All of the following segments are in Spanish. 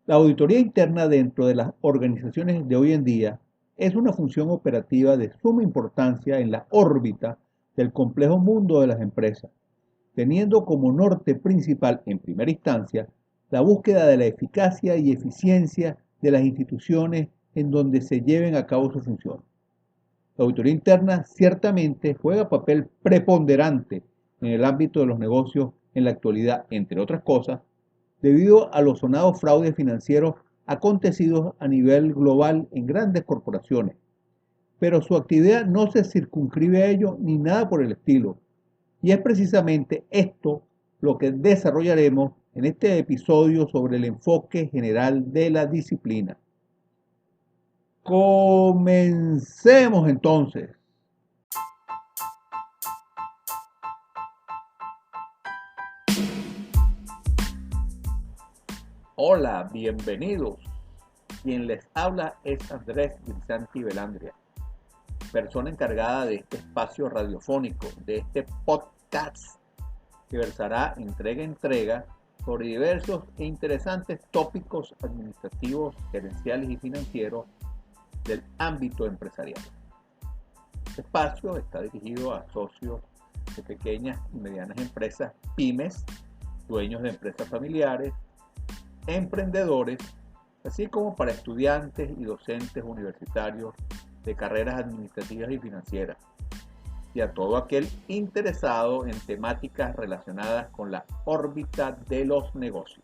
La auditoría interna dentro de las organizaciones de hoy en día es una función operativa de suma importancia en la órbita del complejo mundo de las empresas, teniendo como norte principal, en primera instancia, la búsqueda de la eficacia y eficiencia de las instituciones en donde se lleven a cabo sus funciones. La auditoría interna ciertamente juega papel preponderante en el ámbito de los negocios en la actualidad, entre otras cosas, debido a los sonados fraudes financieros acontecidos a nivel global en grandes corporaciones. Pero su actividad no se circunscribe a ello ni nada por el estilo. Y es precisamente esto lo que desarrollaremos en este episodio sobre el enfoque general de la disciplina. Comencemos entonces. Hola, bienvenidos. Quien les habla es Andrés Grisanti Velandria, persona encargada de este espacio radiofónico, de este podcast que versará entrega a entrega sobre diversos e interesantes tópicos administrativos, gerenciales y financieros del ámbito empresarial. Este espacio está dirigido a socios de pequeñas y medianas empresas, pymes, dueños de empresas familiares, emprendedores, así como para estudiantes y docentes universitarios de carreras administrativas y financieras, y a todo aquel interesado en temáticas relacionadas con la órbita de los negocios.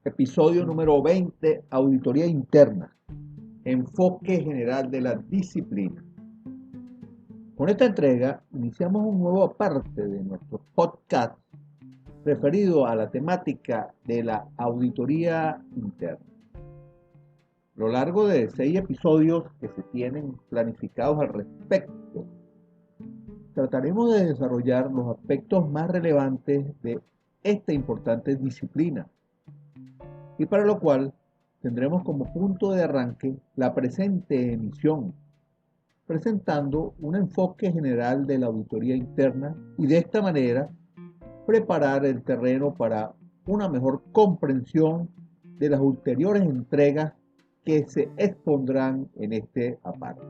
Episodio número 20, Auditoría Interna, enfoque general de la disciplina. Con esta entrega iniciamos un nuevo parte de nuestro podcast referido a la temática de la auditoría interna. A lo largo de 6 episodios que se tienen planificados al respecto, trataremos de desarrollar los aspectos más relevantes de esta importante disciplina, y para lo cual tendremos como punto de arranque la presente emisión, presentando un enfoque general de la auditoría interna y de esta manera preparar el terreno para una mejor comprensión de las ulteriores entregas que se expondrán en este aparte.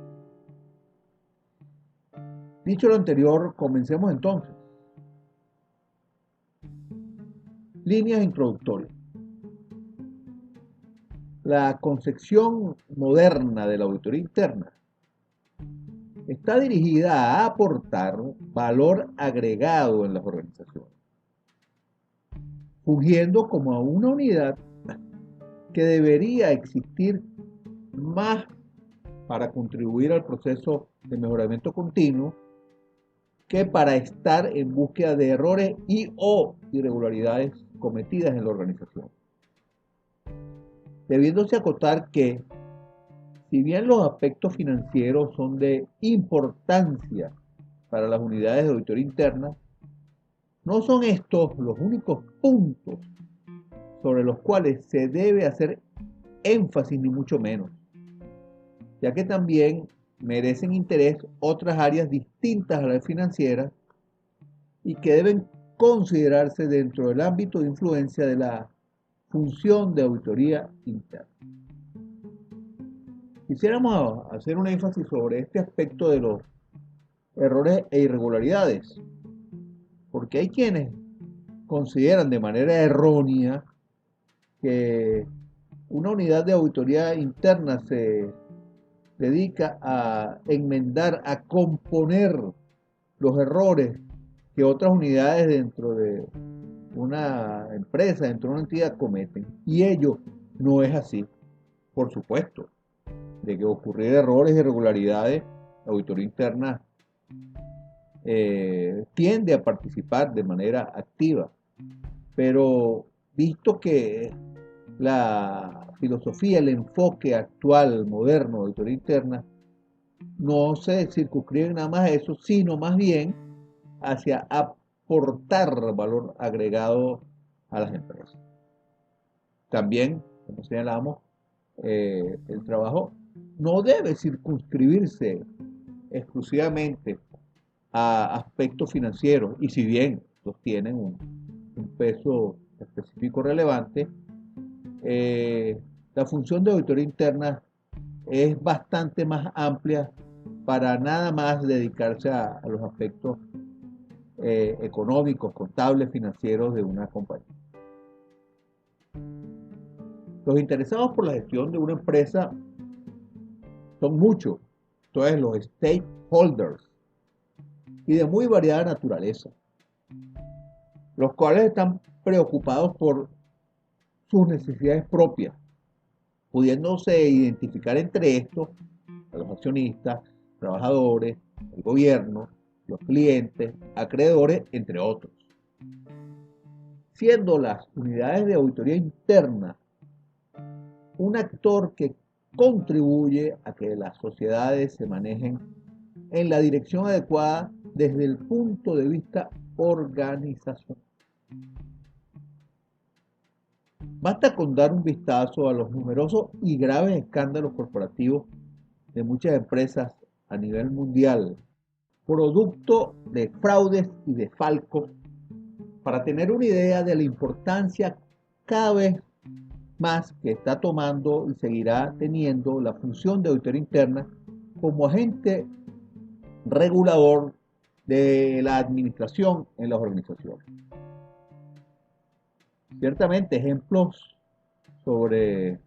Dicho lo anterior, comencemos entonces. Líneas introductorias. La concepción moderna de la auditoría interna está dirigida a aportar valor agregado en las organizaciones, fungiendo como una unidad que debería existir más para contribuir al proceso de mejoramiento continuo que para estar en búsqueda de errores y o irregularidades cometidas en la organización. Debiéndose acotar que, si bien los aspectos financieros son de importancia para las unidades de auditoría interna, no son estos los únicos puntos sobre los cuales se debe hacer énfasis ni mucho menos, ya que también merecen interés otras áreas distintas a la financiera y que deben considerarse dentro del ámbito de influencia de la función de auditoría interna. Quisiéramos hacer un énfasis sobre este aspecto de los errores e irregularidades, porque hay quienes consideran de manera errónea que una unidad de auditoría interna se dedica a enmendar, a componer los errores que otras unidades dentro de una empresa, dentro de una entidad cometen. Y ello no es así. Por supuesto, de que ocurrir errores y irregularidades, la auditoría interna tiende a participar de manera activa. Pero visto que la filosofía, el enfoque actual, moderno de auditoría interna, no se circunscribe nada más a eso, sino más bien hacia aportar valor agregado a las empresas. También como señalamos, el trabajo no debe circunscribirse exclusivamente a aspectos financieros, y si bien estos tienen un peso específico relevante, la función de auditoría interna es bastante más amplia para nada más dedicarse a los aspectos económicos, contables, financieros de una compañía. Los interesados por la gestión de una empresa son muchos, entonces los stakeholders, y de muy variada naturaleza, los cuales están preocupados por sus necesidades propias, pudiéndose identificar entre estos a los accionistas, trabajadores, el gobierno, los clientes, acreedores, entre otros. Siendo las unidades de auditoría interna un actor que contribuye a que las sociedades se manejen en la dirección adecuada desde el punto de vista organizacional. Basta con dar un vistazo a los numerosos y graves escándalos corporativos de muchas empresas a nivel mundial, producto de fraudes y desfalcos, para tener una idea de la importancia cada vez más que está tomando y seguirá teniendo la función de auditoría interna como agente regulador de la administración en las organizaciones. Ciertamente, ejemplos sobre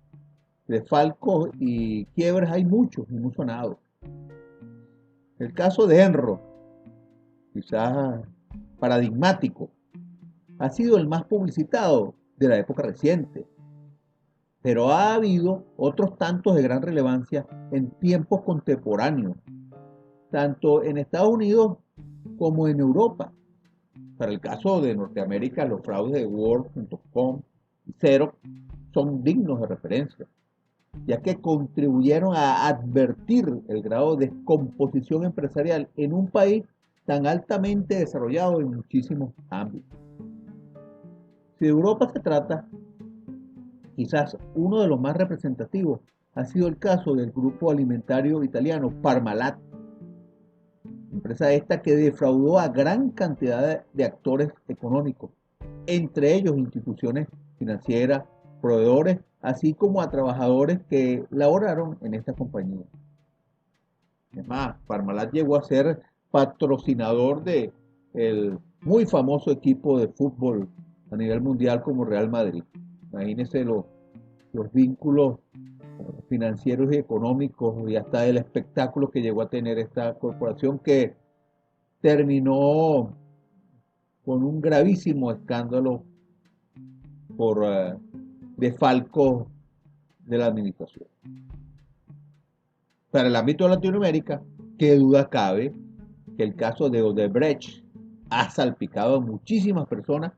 desfalcos y quiebras hay muchos y muy sonados. El caso de Enron, quizás paradigmático, ha sido el más publicitado de la época reciente, pero ha habido otros tantos de gran relevancia en tiempos contemporáneos, tanto en Estados Unidos como en Europa. Para el caso de Norteamérica, los fraudes de World.com y Xerox son dignos de referencia, ya que contribuyeron a advertir el grado de descomposición empresarial en un país tan altamente desarrollado en muchísimos ámbitos. Si de Europa se trata, quizás uno de los más representativos ha sido el caso del grupo alimentario italiano Parmalat, empresa esta que defraudó a gran cantidad de actores económicos, entre ellos instituciones financieras, proveedores, así como a trabajadores que laboraron en esta compañía. Es más, Parmalat llegó a ser patrocinador de el muy famoso equipo de fútbol a nivel mundial como Real Madrid. Imagínense los vínculos financieros y económicos y hasta el espectáculo que llegó a tener esta corporación, que terminó con un gravísimo escándalo por desfalco de la administración. Para el ámbito de Latinoamérica, qué duda cabe que el caso de Odebrecht ha salpicado a muchísimas personas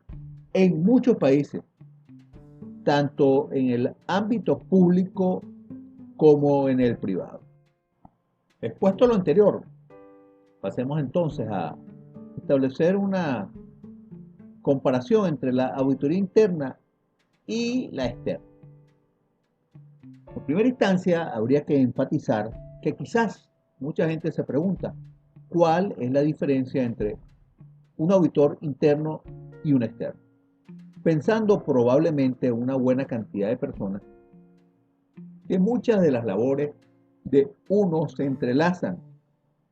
en muchos países, tanto en el ámbito público como en el privado. Expuesto a lo anterior, pasemos entonces a establecer una comparación entre la auditoría interna y la externa. En primera instancia, habría que enfatizar que quizás mucha gente se pregunta cuál es la diferencia entre un auditor interno y un externo, pensando probablemente una buena cantidad de personas que muchas de las labores de uno se entrelazan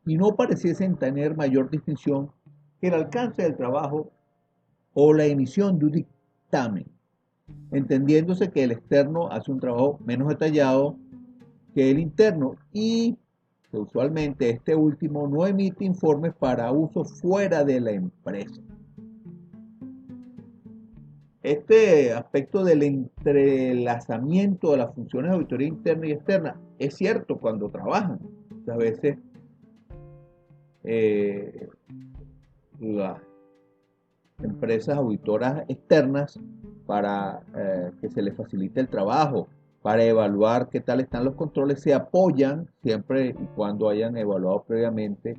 y no pareciesen tener mayor distinción que el alcance del trabajo o la emisión de un dictamen, entendiéndose que el externo hace un trabajo menos detallado que el interno y que usualmente este último no emite informes para uso fuera de la empresa. Este aspecto del entrelazamiento de las funciones de auditoría interna y externa es cierto cuando trabajan. Muchas veces las empresas auditoras externas, para que se les facilite el trabajo, para evaluar qué tal están los controles, se apoyan siempre y cuando hayan evaluado previamente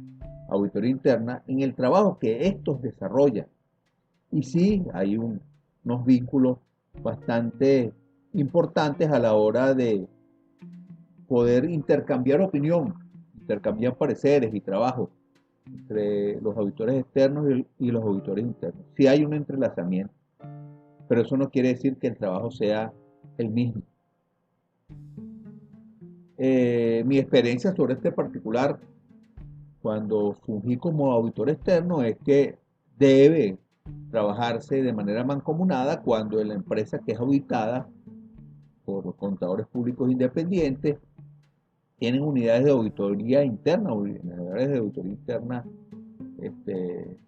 auditoría interna en el trabajo que estos desarrollan. Y sí, hay unos vínculos bastante importantes a la hora de poder intercambiar opinión, intercambiar pareceres y trabajos entre los auditores externos y los auditores internos. Sí hay un entrelazamiento, pero eso no quiere decir que el trabajo sea el mismo. Mi experiencia sobre este particular, cuando fungí como auditor externo, es que debe trabajarse de manera mancomunada cuando en la empresa que es auditada por contadores públicos independientes tienen unidades de auditoría interna, unidades de auditoría interna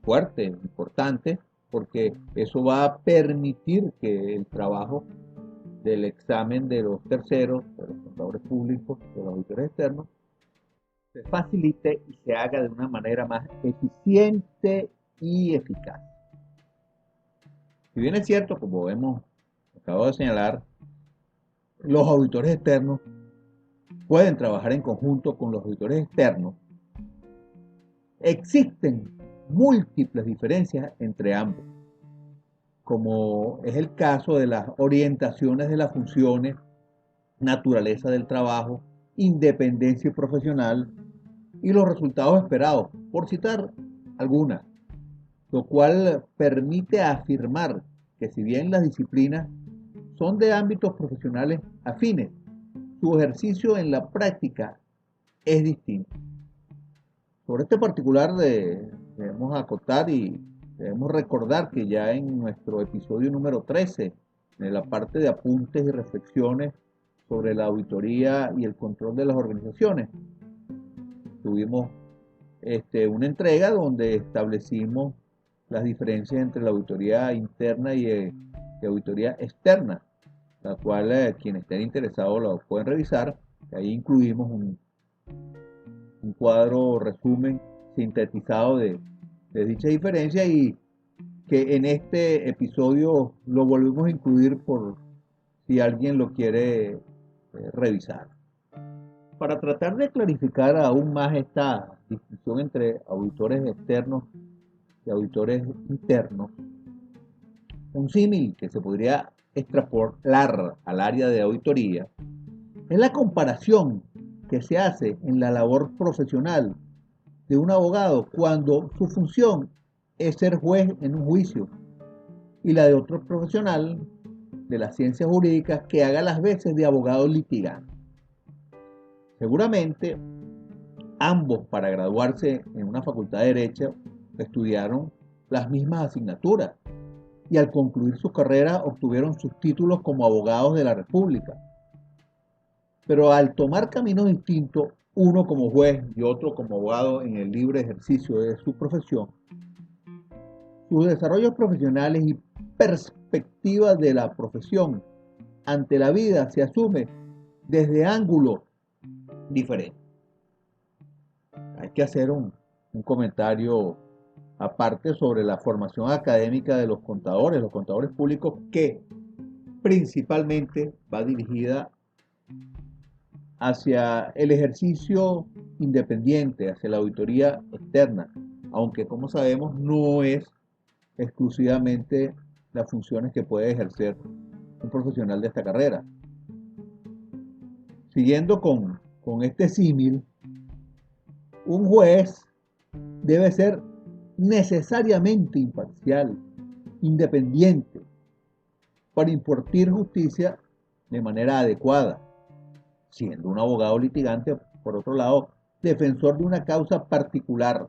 fuertes, importantes, porque eso va a permitir que el trabajo del examen de los terceros, de los contadores públicos, de los auditores externos, se facilite y se haga de una manera más eficiente y eficaz. Si bien es cierto, como hemos acabado de señalar, los auditores externos pueden trabajar en conjunto con los auditores externos, existen múltiples diferencias entre ambos, como es el caso de las orientaciones de las funciones, naturaleza del trabajo, independencia profesional y los resultados esperados, por citar algunas, lo cual permite afirmar que si bien las disciplinas son de ámbitos profesionales afines, su ejercicio en la práctica es distinto. Sobre este particular debemos acotar y debemos recordar que ya en nuestro episodio número 13, en la parte de apuntes y reflexiones sobre la auditoría y el control de las organizaciones, tuvimos una entrega donde establecimos las diferencias entre la auditoría interna y auditoría externa, la cual quienes estén interesados lo pueden revisar. Ahí incluimos un cuadro resumen sintetizado de dicha diferencia y que en este episodio lo volvemos a incluir por si alguien lo quiere revisar. Para tratar de clarificar aún más esta distinción entre auditores externos y auditores internos, un símil que se podría extrapolar al área de auditoría es la comparación que se hace en la labor profesional de un abogado cuando su función es ser juez en un juicio y la de otro profesional de las ciencias jurídicas que haga las veces de abogado litigante. Seguramente ambos, para graduarse en una facultad de Derecho, estudiaron las mismas asignaturas y al concluir su carrera obtuvieron sus títulos como abogados de la República. Pero al tomar caminos distintos, uno como juez y otro como abogado en el libre ejercicio de su profesión, sus desarrollos profesionales y perspectivas de la profesión ante la vida se asume desde ángulos diferentes. Hay que hacer un comentario aparte sobre la formación académica de los contadores públicos, que principalmente va dirigida hacia el ejercicio independiente, hacia la auditoría externa, aunque como sabemos no es exclusivamente las funciones que puede ejercer un profesional de esta carrera. Siguiendo con este símil, un juez debe ser necesariamente imparcial, independiente, para impartir justicia de manera adecuada, siendo un abogado litigante, por otro lado, defensor de una causa particular,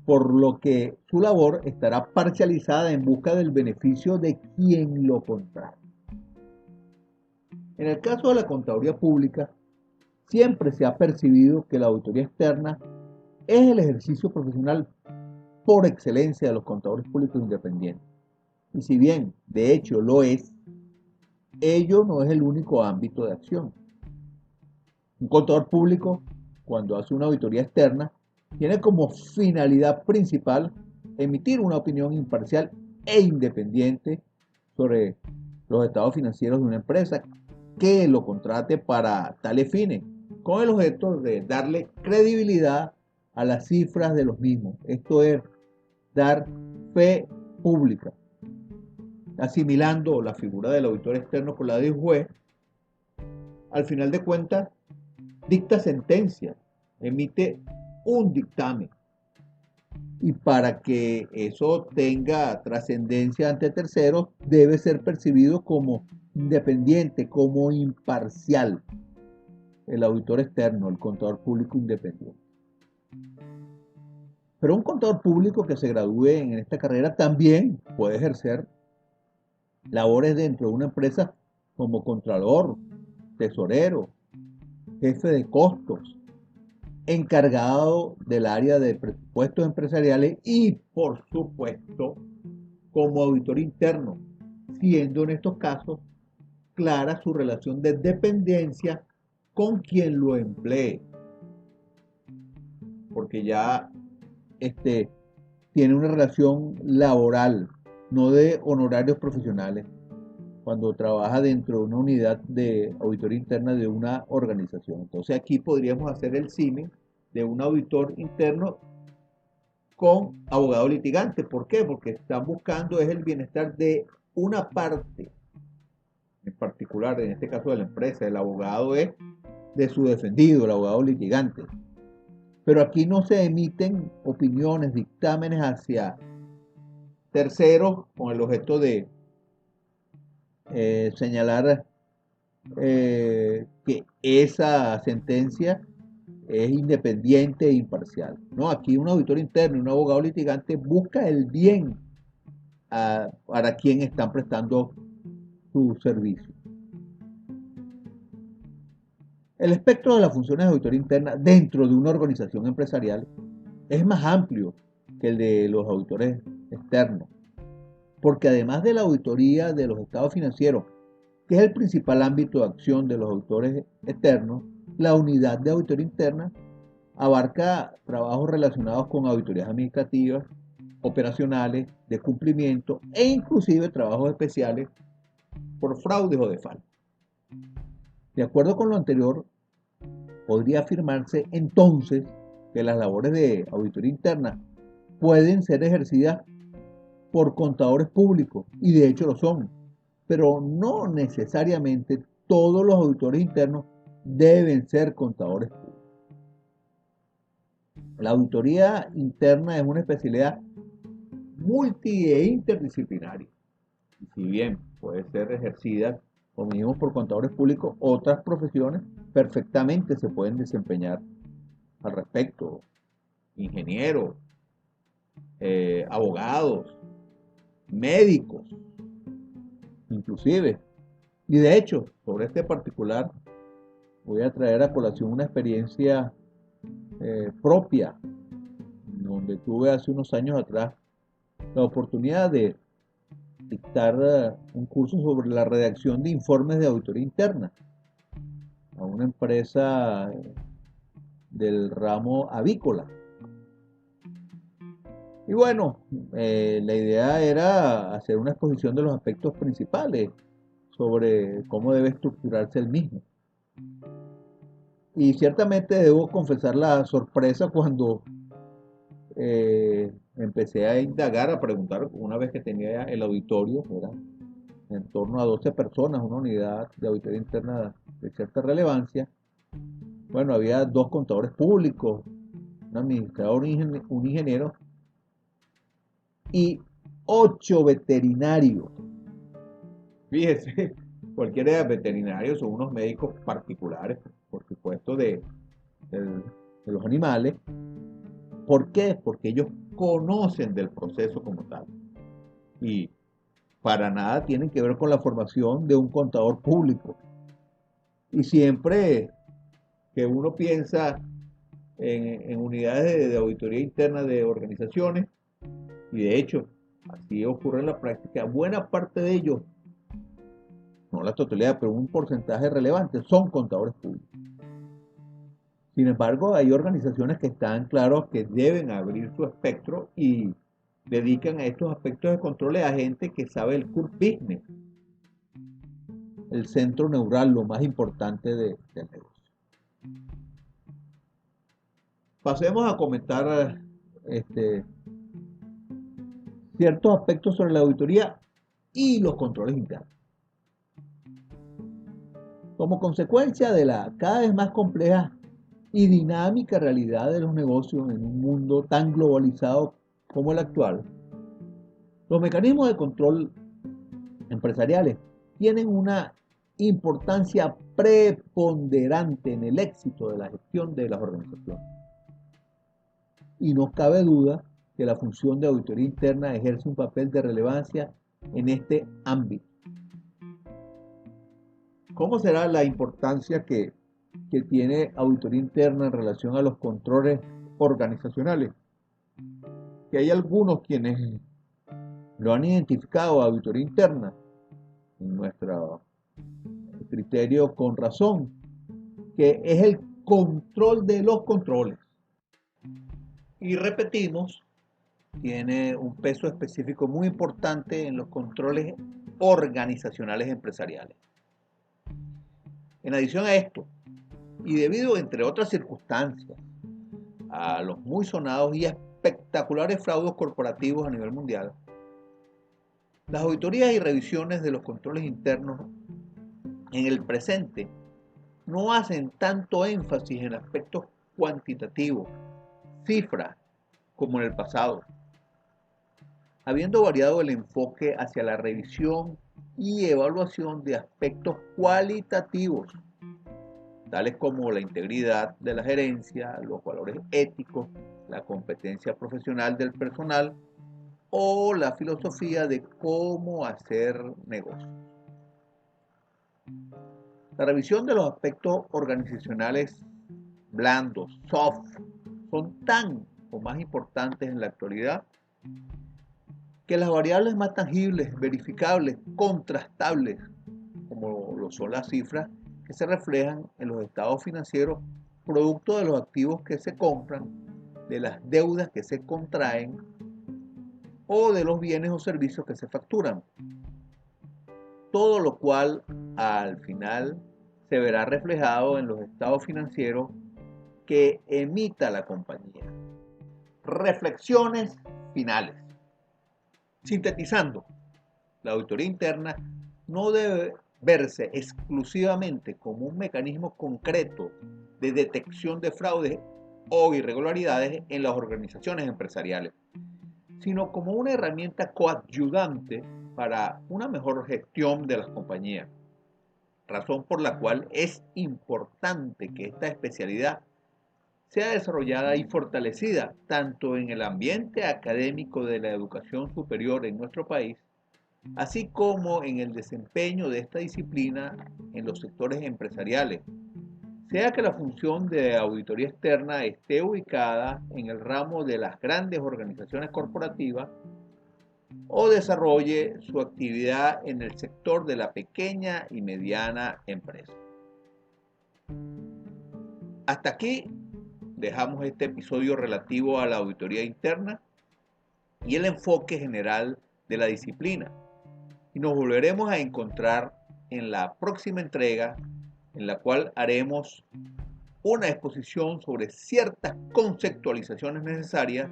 por lo que su labor estará parcializada en busca del beneficio de quien lo contrata. En el caso de la contaduría pública, siempre se ha percibido que la auditoría externa es el ejercicio profesional por excelencia de los contadores públicos independientes. Y si bien de hecho lo es, ello no es el único ámbito de acción. Un contador público, cuando hace una auditoría externa, tiene como finalidad principal emitir una opinión imparcial e independiente sobre los estados financieros de una empresa que lo contrate para tales fines, con el objeto de darle credibilidad a las cifras de los mismos. Esto es dar fe pública. asimilando la figura del auditor externo con la de un juez, al final de cuentas dicta sentencia, emite un dictamen. Y para que eso tenga trascendencia ante terceros, debe ser percibido como independiente, como imparcial, el auditor externo, el contador público independiente. Pero un contador público que se gradúe en esta carrera también puede ejercer labores dentro de una empresa como contralor, tesorero, jefe de costos, encargado del área de presupuestos empresariales y, por supuesto, como auditor interno, siendo en estos casos clara su relación de dependencia con quien lo emplee, porque ya tiene una relación laboral, no de honorarios profesionales, cuando trabaja dentro de una unidad de auditoría interna de una organización. Entonces aquí podríamos hacer el símil de un auditor interno con abogado litigante. ¿Por qué? Porque están buscando es el bienestar de una parte en particular, en este caso de la empresa. El abogado es de su defendido, el abogado litigante. Pero aquí no se emiten opiniones, dictámenes hacia terceros con el objeto de señalar que esa sentencia es independiente e imparcial. No, aquí un auditor interno y un abogado litigante busca el bien para quien están prestando su servicio. El espectro de las funciones de auditoría interna dentro de una organización empresarial es más amplio que el de los auditores externos, porque además de la auditoría de los estados financieros, que es el principal ámbito de acción de los auditores externos, la unidad de auditoría interna abarca trabajos relacionados con auditorías administrativas, operacionales, de cumplimiento e inclusive trabajos especiales por fraudes o desfalco. De acuerdo con lo anterior, podría afirmarse entonces que las labores de auditoría interna pueden ser ejercidas por contadores públicos, y de hecho lo son, pero no necesariamente todos los auditores internos deben ser contadores públicos. La auditoría interna es una especialidad multi e interdisciplinaria. Y si bien puede ser ejercida, como dijimos, por contadores públicos, otras profesiones perfectamente se pueden desempeñar al respecto. Ingenieros, abogados, médicos, inclusive. Y de hecho, sobre este particular, voy a traer a colación una experiencia propia, donde tuve hace unos años atrás la oportunidad de dictar un curso sobre la redacción de informes de auditoría interna a una empresa del ramo avícola. Y bueno, la idea era hacer una exposición de los aspectos principales sobre cómo debe estructurarse el mismo. Y ciertamente debo confesar la sorpresa cuando empecé a indagar, a preguntar, una vez que tenía el auditorio, era en torno a 12 personas, una unidad de auditoría interna de cierta relevancia. Bueno, había 2 contadores públicos, un administrador, un ingeniero y 8 veterinarios. Fíjese, cualquiera de los veterinarios son unos médicos particulares, por supuesto, de los animales. ¿Por qué? Porque ellos conocen del proceso como tal. Y para nada tienen que ver con la formación de un contador público. Y siempre que uno piensa en unidades de auditoría interna de organizaciones, y de hecho, así ocurre en la práctica, buena parte de ellos, no la totalidad, pero un porcentaje relevante, son contadores públicos. Sin embargo, hay organizaciones que están claros que deben abrir su espectro y dedican a estos aspectos de control a gente que sabe el core business, el centro neural, lo más importante del negocio. Pasemos a comentar ciertos aspectos sobre la auditoría y los controles internos. Como consecuencia de la cada vez más compleja y dinámica realidad de los negocios en un mundo tan globalizado como el actual, los mecanismos de control empresariales tienen una importancia preponderante en el éxito de la gestión de las organizaciones. Y no cabe duda que la función de auditoría interna ejerce un papel de relevancia en este ámbito. ¿Cómo será la importancia que tiene auditoría interna en relación a los controles organizacionales? Que hay algunos quienes lo han identificado a auditoría interna en nuestro criterio con razón, que es el control de los controles. Y repetimos, tiene un peso específico muy importante en los controles organizacionales empresariales. En adición a esto, y debido, entre otras circunstancias, a los muy sonados y espectaculares fraudes corporativos a nivel mundial, las auditorías y revisiones de los controles internos en el presente no hacen tanto énfasis en aspectos cuantitativos, cifras, como en el pasado, habiendo variado el enfoque hacia la revisión y evaluación de aspectos cualitativos, tales como la integridad de la gerencia, los valores éticos, la competencia profesional del personal o la filosofía de cómo hacer negocios. La revisión de los aspectos organizacionales blandos, soft, son tan o más importantes en la actualidad que las variables más tangibles, verificables, contrastables, como lo son las cifras que se reflejan en los estados financieros, producto de los activos que se compran, de las deudas que se contraen o de los bienes o servicios que se facturan. Todo lo cual al final se verá reflejado en los estados financieros que emita la compañía. Reflexiones finales. Sintetizando, la auditoría interna no debe verse exclusivamente como un mecanismo concreto de detección de fraudes o irregularidades en las organizaciones empresariales, sino como una herramienta coadyuvante para una mejor gestión de las compañías, razón por la cual es importante que esta especialidad sea desarrollada y fortalecida tanto en el ambiente académico de la educación superior en nuestro país, así como en el desempeño de esta disciplina en los sectores empresariales, sea que la función de auditoría externa esté ubicada en el ramo de las grandes organizaciones corporativas o desarrolle su actividad en el sector de la pequeña y mediana empresa. Hasta aquí dejamos este episodio relativo a la auditoría interna y el enfoque general de la disciplina. Y nos volveremos a encontrar en la próxima entrega, en la cual haremos una exposición sobre ciertas conceptualizaciones necesarias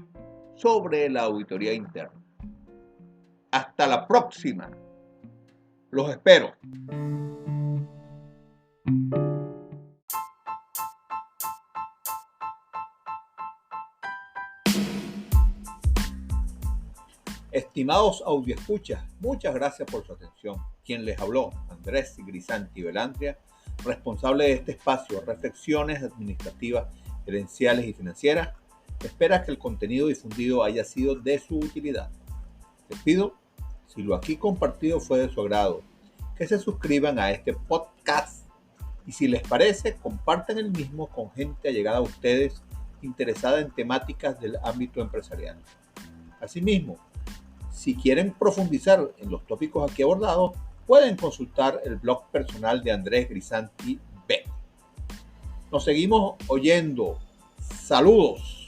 sobre la auditoría interna. Hasta la próxima. Los espero. Estimados audioescuchas, muchas gracias por su atención. Quien les habló, Andrés Grisanti Belantria, responsable de este espacio, Reflexiones Administrativas, Gerenciales y Financieras, espera que el contenido difundido haya sido de su utilidad. Les pido, si lo aquí compartido fue de su agrado, que se suscriban a este podcast y si les parece, compartan el mismo con gente allegada a ustedes interesada en temáticas del ámbito empresarial. Asimismo, si quieren profundizar en los tópicos aquí abordados, pueden consultar el blog personal de Andrés Grisanti B. Nos seguimos oyendo. Saludos.